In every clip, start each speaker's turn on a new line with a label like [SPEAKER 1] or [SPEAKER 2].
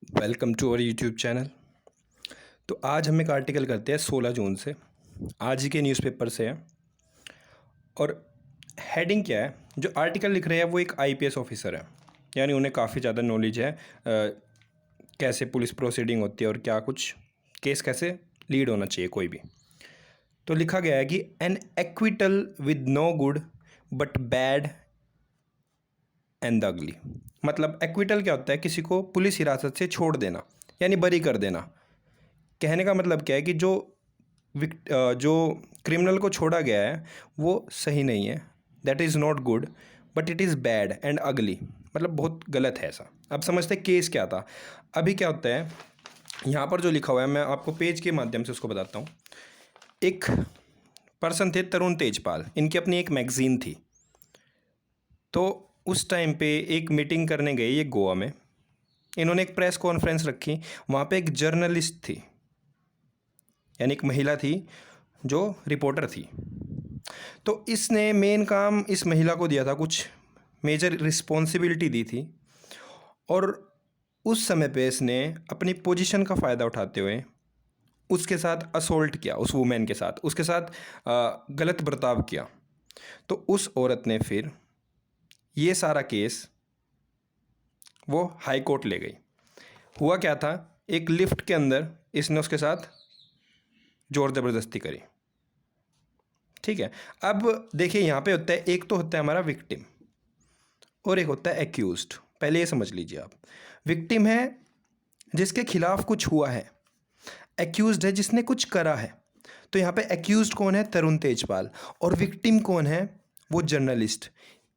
[SPEAKER 1] Welcome to our YouTube channel. तो आज हम एक आर्टिकल करते हैं 16 जून से, आज ही के न्यूज़पेपर से है। और हेडिंग क्या है, जो आर्टिकल लिख रहे हैं वो एक आईपीएस ऑफिसर है, यानी उन्हें काफ़ी ज़्यादा नॉलेज है कैसे पुलिस प्रोसीडिंग होती है और क्या कुछ केस कैसे लीड होना चाहिए कोई भी। तो लिखा गया है कि an acquittal with no good but bad and the ugly. मतलब एक्विटल क्या होता है, किसी को पुलिस हिरासत से छोड़ देना यानी बरी कर देना। कहने का मतलब क्या है कि जो क्रिमिनल को छोड़ा गया है वो सही नहीं है, that is not good but it is bad and अगली, मतलब बहुत गलत है ऐसा। अब समझते हैं केस क्या था। अभी क्या होता है, यहाँ पर जो लिखा हुआ है मैं आपको पेज के माध्यम से उसको बताता हूँ। एक पर्सन थे तरुण तेजपाल, इनकी अपनी एक मैगज़ीन थी। तो उस टाइम पे एक मीटिंग करने गए ये गोवा में, इन्होंने एक प्रेस कॉन्फ्रेंस रखी। वहाँ पे एक जर्नलिस्ट थी, यानी एक महिला थी जो रिपोर्टर थी। तो इसने मेन काम इस महिला को दिया था, कुछ मेजर रिस्पॉन्सिबिलिटी दी थी। और उस समय पे इसने अपनी पोजीशन का फ़ायदा उठाते हुए उसके साथ असोल्ट किया, उस वुमेन के साथ, उसके साथ गलत बर्ताव किया। तो उस औरत ने फिर ये सारा केस वो हाई कोर्ट ले गई। हुआ क्या था, एक लिफ्ट के अंदर इसने उसके साथ ज़ोर ज़बरदस्ती करी। ठीक है, अब देखिए यहाँ पे होता है, एक तो होता है हमारा विक्टिम और एक होता है एक्यूज्ड। पहले ये समझ लीजिए आप, विक्टिम है जिसके खिलाफ कुछ हुआ है, एक्यूज्ड है जिसने कुछ करा है। तो यहाँ पे एक्यूज्ड कौन है, तरुण तेजपाल, और विक्टिम कौन है, वो जर्नलिस्ट।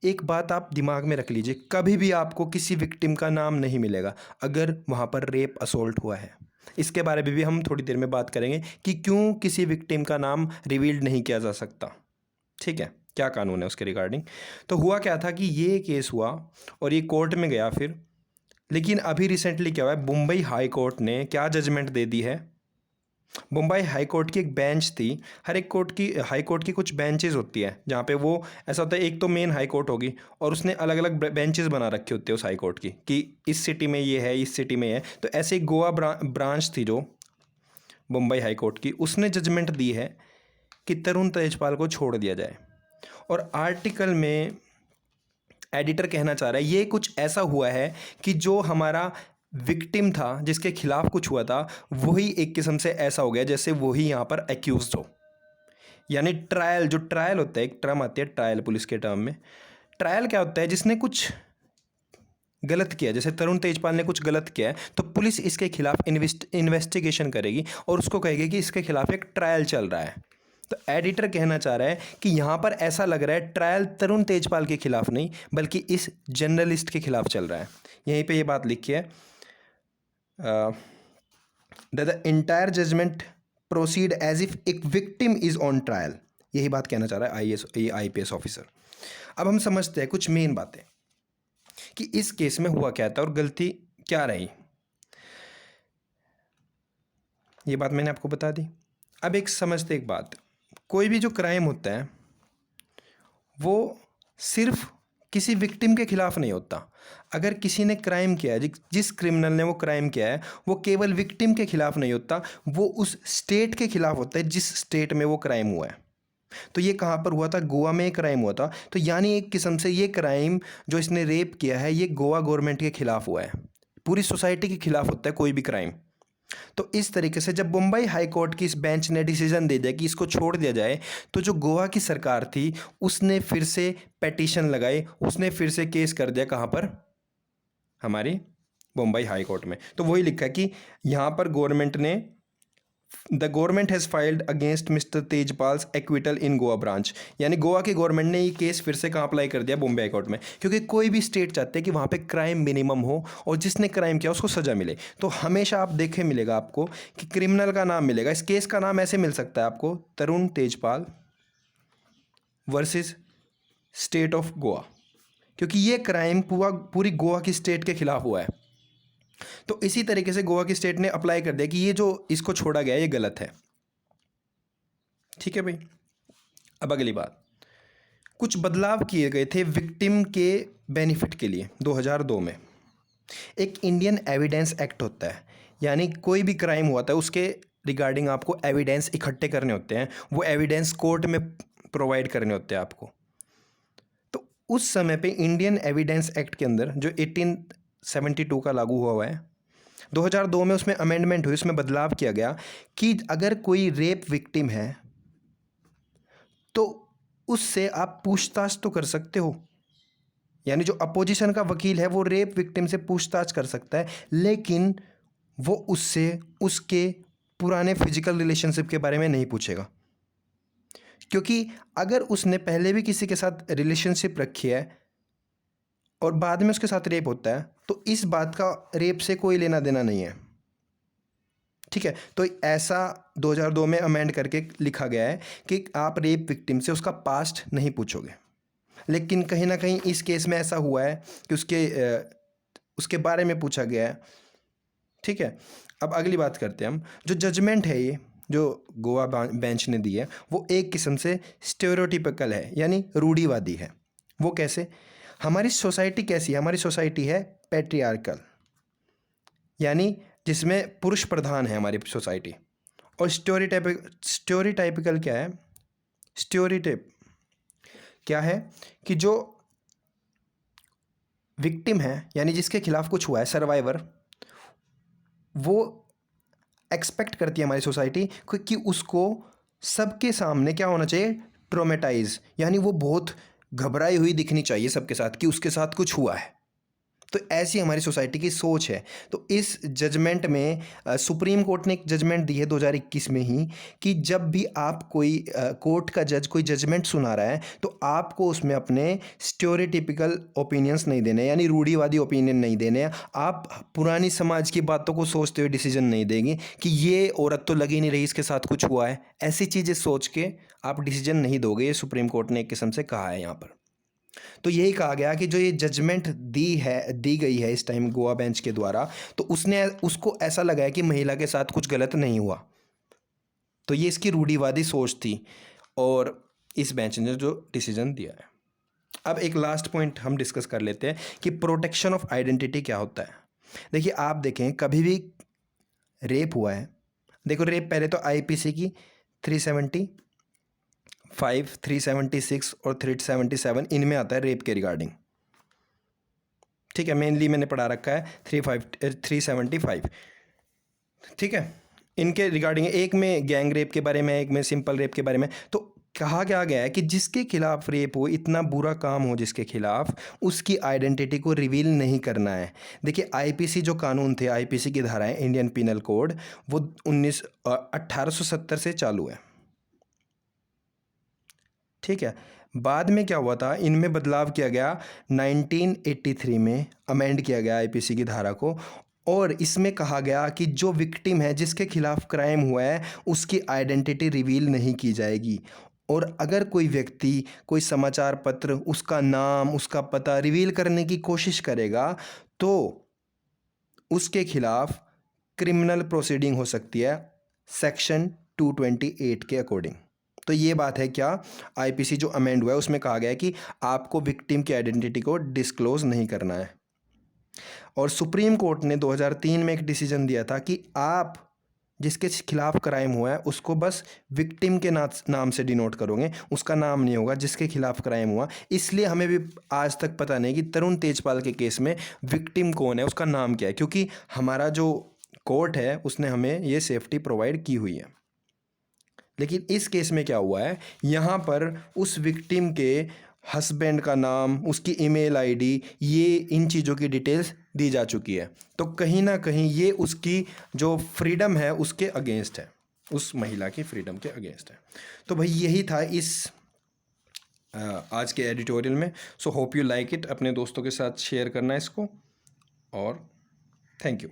[SPEAKER 1] एक बात आप दिमाग में रख लीजिए, कभी भी आपको किसी विक्टिम का नाम नहीं मिलेगा अगर वहाँ पर रेप असोल्ट हुआ है। इसके बारे में भी हम थोड़ी देर में बात करेंगे कि क्यों किसी विक्टिम का नाम रिवील्ड नहीं किया जा सकता। ठीक है, क्या कानून है उसके रिगार्डिंग। तो हुआ क्या था कि ये केस हुआ और ये कोर्ट में गया फिर। लेकिन अभी रिसेंटली क्या हुआ है, मुंबई हाई कोर्ट ने क्या जजमेंट दे दी है। मुंबई हाई कोर्ट की एक बेंच थी, हर एक कोर्ट की, हाई कोर्ट की कुछ बेंचेस होती है जहाँ पे वो ऐसा होता है, एक तो मेन हाई कोर्ट होगी और उसने अलग अलग बेंचेस बना रखी होती है उस हाई कोर्ट की, कि इस सिटी में ये है, इस सिटी में है। तो ऐसे एक गोवा ब्रांच थी जो मुंबई हाई कोर्ट की, उसने जजमेंट दी है कि तरुण तेजपाल को छोड़ दिया जाए। और आर्टिकल में एडिटर कहना चाह रहा है ये कुछ ऐसा हुआ है कि जो हमारा विक्टिम था जिसके खिलाफ कुछ हुआ था, वही एक किस्म से ऐसा हो गया जैसे वही यहाँ पर एक्यूज्ड हो। यानी ट्रायल, जो ट्रायल होता है, एक टर्म आती है ट्रायल पुलिस के टर्म में। ट्रायल क्या होता है, जिसने कुछ गलत किया, जैसे तरुण तेजपाल ने कुछ गलत किया है तो पुलिस इसके खिलाफ इन्वेस्टिगेशन करेगी और उसको कहेगी कि इसके खिलाफ एक ट्रायल चल रहा है। तो एडिटर कहना चाह रहा है कि यहाँ पर ऐसा लग रहा है ट्रायल तरुण तेजपाल के खिलाफ नहीं बल्कि इस जर्नलिस्ट के खिलाफ चल रहा है। यहीं पे ये बात लिखी है, the entire judgement proceed as if एक विक्टिम इज ऑन ट्रायल। यही बात कहना चाह रहा है आईपीएस ऑफिसर। अब हम समझते हैं कुछ मेन बातें कि इस केस में हुआ क्या था और गलती क्या रही। ये बात मैंने आपको बता दी। अब एक समझते एक बात, कोई भी जो क्राइम होता है वो सिर्फ किसी विक्टिम के खिलाफ नहीं होता। अगर किसी ने क्राइम किया है, जिस क्रिमिनल ने वो क्राइम किया है, वो केवल विक्टिम के खिलाफ नहीं होता, वो उस स्टेट के खिलाफ होता है जिस स्टेट में वो क्राइम हुआ है। तो ये कहाँ पर हुआ था, गोवा में एक क्राइम हुआ था। तो यानी एक किस्म से ये क्राइम जो इसने रेप किया है ये गोवा गवर्नमेंट के खिलाफ हुआ है, पूरी सोसाइटी के खिलाफ होता है कोई भी क्राइम। तो इस तरीके से जब मुंबई हाई कोर्ट की इस बेंच ने डिसीजन दे दिया कि इसको छोड़ दिया जाए, तो जो गोवा की सरकार थी उसने फिर से पेटिशन लगाई, उसने फिर से केस कर दिया कहाँ पर, हमारी मुंबई हाई कोर्ट में। तो वही लिखा है कि यहाँ पर गवर्नमेंट ने, the government has filed against mister Tejpal's acquittal in Goa branch. यानी गोवा की गवर्नमेंट ने ये केस फिर से कहाँ अप्लाई कर दिया, बॉम्बे हाई कोर्ट में, क्योंकि कोई भी स्टेट चाहते हैं कि वहाँ पे क्राइम मिनिमम हो और जिसने क्राइम किया उसको सज़ा मिले। तो हमेशा आप देखे मिलेगा आपको कि क्रिमिनल का नाम मिलेगा, इस केस का नाम ऐसे मिल सकता है आपको, Tarun Tejpal versus state of Goa, क्योंकि ये क्राइम पूरी गोवा की स्टेट के खिलाफ हुआ है। तो इसी तरीके से गोवा की स्टेट ने अप्लाई कर दिया कि ये जो इसको छोड़ा गया ये गलत है। ठीक है भाई। अब अगली बात, कुछ बदलाव किए गए थे विक्टिम के बेनिफिट के लिए 2002 में। एक इंडियन एविडेंस एक्ट होता है, यानी कोई भी क्राइम हुआ था उसके रिगार्डिंग आपको एविडेंस इकट्ठे करने होते हैं, वो एविडेंस कोर्ट में प्रोवाइड करने होते हैं आपको। तो उस समय पे इंडियन एविडेंस एक्ट के अंदर जो 1872 का लागू हुआ है, 2002 में उसमें अमेंडमेंट हुई, उसमें बदलाव किया गया कि अगर कोई रेप विक्टिम है तो उससे आप पूछताछ तो कर सकते हो, यानी जो अपोजिशन का वकील है वो रेप विक्टिम से पूछताछ कर सकता है, लेकिन वो उससे उसके पुराने फिजिकल रिलेशनशिप के बारे में नहीं पूछेगा। क्योंकि अगर उसने पहले भी किसी के साथ रिलेशनशिप रखी है और बाद में उसके साथ रेप होता है तो इस बात का रेप से कोई लेना देना नहीं है। ठीक है, तो ऐसा 2002 में अमेंड करके लिखा गया है कि आप रेप विक्टिम से उसका पास्ट नहीं पूछोगे। लेकिन कहीं ना कहीं इस केस में ऐसा हुआ है कि उसके बारे में पूछा गया है। ठीक है, अब अगली बात करते हैं हम। जो जजमेंट है ये जो गोवा बेंच ने दी है वो एक किस्म से स्टेरियोटिपिकल है, यानी रूढ़िवादी है। वो कैसे? हमारी सोसाइटी कैसी है? हमारी सोसाइटी है पैट्रियार्कल, यानी जिसमें पुरुष प्रधान है हमारी सोसाइटी। और स्टेरियोटाइपिकल क्या है? स्टेरियोटाइप क्या है कि जो विक्टिम है, यानी जिसके खिलाफ कुछ हुआ है, सर्वाइवर, वो एक्सपेक्ट करती है हमारी सोसाइटी कि उसको सबके सामने क्या होना चाहिए? ट्रोमेटाइज, यानी वो बहुत घबराई हुई दिखनी चाहिए सबके साथ कि उसके साथ कुछ हुआ है। तो ऐसी हमारी सोसाइटी की सोच है। तो इस जजमेंट में सुप्रीम कोर्ट ने एक जजमेंट दी है 2021 में ही कि जब भी आप कोई कोर्ट का जज कोई जजमेंट सुना रहा है तो आपको उसमें अपने स्टेरियोटिपिकल ओपिनियंस नहीं देने, यानी रूढ़िवादी ओपिनियन नहीं देने। आप पुरानी समाज की बातों को सोचते हुए डिसीजन नहीं देंगे कि ये औरत तो लगी नहीं रही, इसके साथ कुछ हुआ है, ऐसी चीज़ें सोच के आप डिसीजन नहीं दोगे। ये सुप्रीम कोर्ट ने एक किस्म से कहा है यहाँ पर। तो यही कहा गया कि जो ये जजमेंट दी गई है इस टाइम गोवा बेंच के द्वारा, तो उसको ऐसा लगा है कि महिला के साथ कुछ गलत नहीं हुआ। तो ये इसकी रूढ़िवादी सोच थी और इस बेंच ने जो डिसीजन दिया है। अब एक लास्ट पॉइंट हम डिस्कस कर लेते हैं कि प्रोटेक्शन ऑफ आइडेंटिटी क्या होता है। देखिए, आप देखें कभी भी रेप हुआ है, देखो रेप पहले तो आईपीसी की 375, 376 और 377 इनमें आता है रेप के रिगार्डिंग। ठीक है, मेनली मैंने पढ़ा रखा है 375। ठीक है, इनके रिगार्डिंग एक में गैंग रेप के बारे में, एक में सिंपल रेप के बारे में। तो कहा क्या गया है कि जिसके खिलाफ रेप हो, इतना बुरा काम हो जिसके खिलाफ, उसकी आइडेंटिटी को रिवील नहीं करना है। देखिए, आईपीसी जो कानून थे, आईपीसी की धाराएं, इंडियन पिनल कोड, वो 1870 से चालू है। ठीक है, बाद में क्या हुआ था, इनमें बदलाव किया गया 1983 में, अमेंड किया गया आईपीसी की धारा को, और इसमें कहा गया कि जो विक्टिम है जिसके खिलाफ क्राइम हुआ है उसकी आइडेंटिटी रिवील नहीं की जाएगी। और अगर कोई व्यक्ति, कोई समाचार पत्र उसका नाम, उसका पता रिवील करने की कोशिश करेगा तो उसके खिलाफ क्रिमिनल प्रोसीडिंग हो सकती है सेक्शन 228 के अकॉर्डिंग। तो ये बात है क्या, आईपीसी जो अमेंड हुआ है उसमें कहा गया है कि आपको विक्टिम की आइडेंटिटी को डिस्क्लोज नहीं करना है। और सुप्रीम कोर्ट ने 2003 में एक डिसीजन दिया था कि आप जिसके खिलाफ क्राइम हुआ है उसको बस विक्टिम के नाम से डिनोट करोगे, उसका नाम नहीं होगा जिसके खिलाफ क्राइम हुआ। इसलिए हमें भी आज तक पता नहीं कि तरुण तेजपाल के केस में विक्टिम कौन है, उसका नाम क्या है, क्योंकि हमारा जो कोर्ट है उसने हमें ये सेफ्टी प्रोवाइड की हुई है। लेकिन इस केस में क्या हुआ है, यहाँ पर उस विक्टिम के हस्बैंड का नाम, उसकी ईमेल आईडी, ये इन चीज़ों की डिटेल्स दी जा चुकी है। तो कहीं ना कहीं ये उसकी जो फ्रीडम है उसके अगेंस्ट है, उस महिला की फ्रीडम के अगेंस्ट है। तो भाई यही था इस आज के एडिटोरियल में। So hope you like it. अपने दोस्तों के साथ शेयर करना इसको, और थैंक यू।